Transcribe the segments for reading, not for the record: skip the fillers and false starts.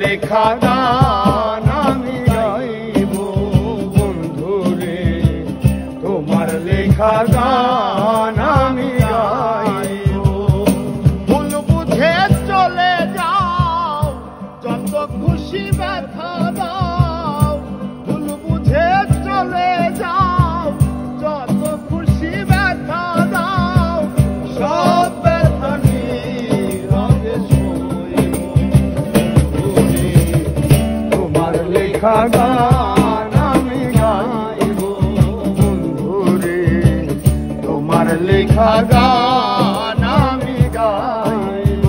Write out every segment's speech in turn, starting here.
লেখা গান আমি গাইব বন্ধুরে, তোমার লেখা গান আমি গাইব। ভুল বুঝে চলে যাও, যত খুশি ব্যথা দাও, ভুল বুঝে চলে যাও, যত খুশি ব্যথা দাও, সব ব্যথা নীরবে সইব। তোমার লেখা গান আমি গাইব বন্ধুরে, তোমার লেখা গান আমি গাইব।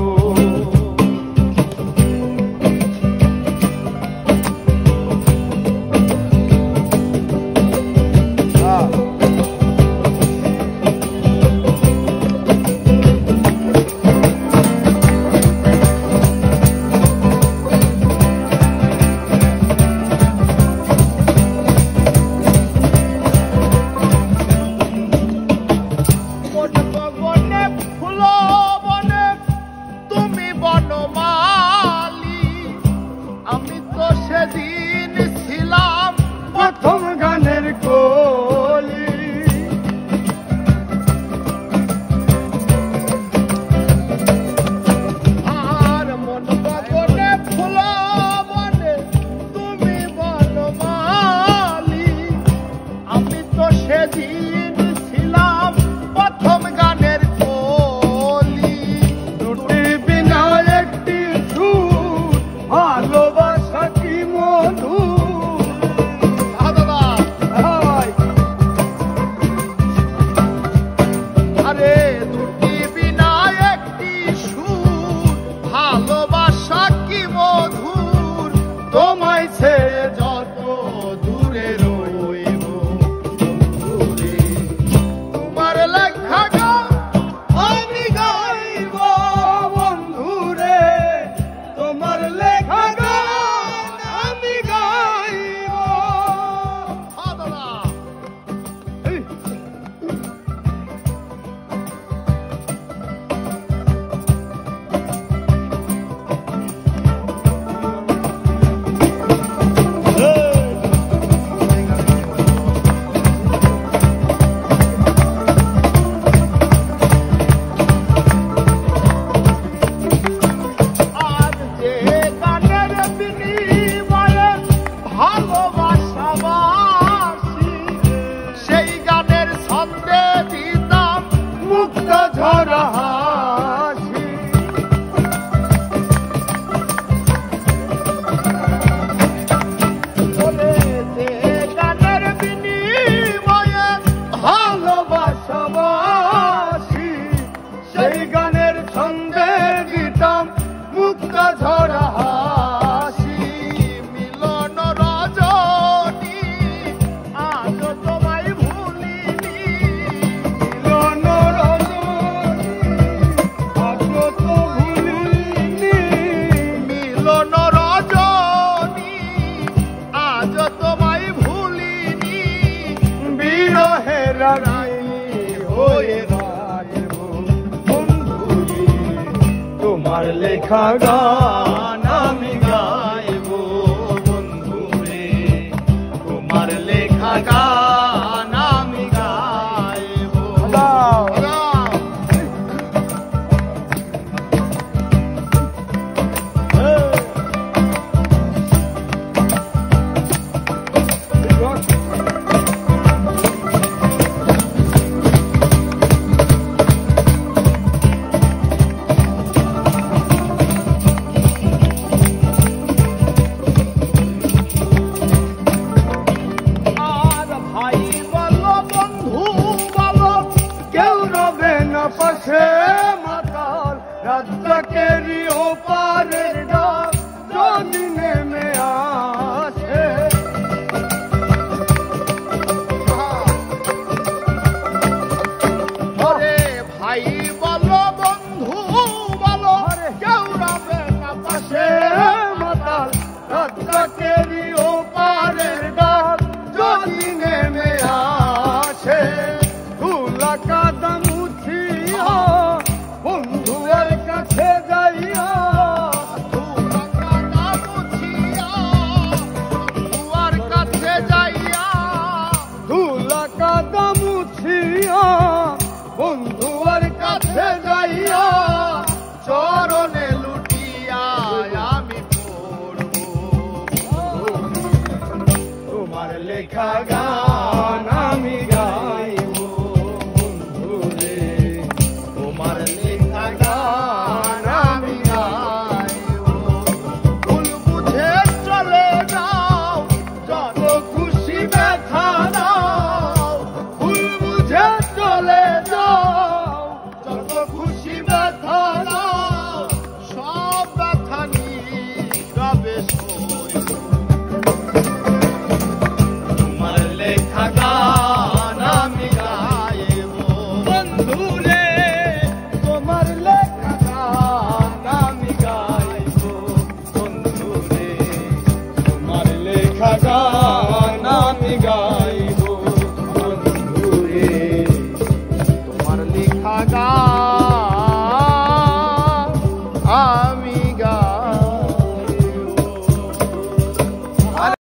সেদিন ছিলাম প্রথম গানের কলি, আর মন গগনে ফুল বনে তুমি বনমালী, আমি তো সেদিন ছিলাম প্রথম গানের কলি। দুটি বিনা একটি সুর, ভালোবাসা কি মধু। আরে দুটি বিনা একটি সুর, ভালোবাসা কি মধুর, তোমায় ছেড়ে যত দূরে রইব বন্ধুরে, তোমার লেখা গান আমি গাইব বন্ধুরে, তোমার লেখা গান আমি গাইব। আর যে গানের বিনিময়ে ভালোবাসাবাসি, সেই গানের ছন্দে দিতাম মুক্ত ঝরা হাসি। বলে যে গানের বিনিময়ে ভালোবাসাবাসি, সেই গানের ছন্দে দিতাম মুক্ত ঝরা হাসি। মিলন রজনী আজ তোমায় ভুলিনি, মিলন রজনী আজ তো ভুলিনি, মিলন রজনী আজ তোমায় ভুলিনি, বিরহের রানী হয়ে রাখব বন্ধুরে, তোমার লেখা গান আমি গাইব বন্ধুরে, তোমার লেখা গান আমি গাইব। আর ভাই বলো বন্ধু বলো, কেউ রবে না পাশে মাতাল, রাজ্জাকেরই ওপারে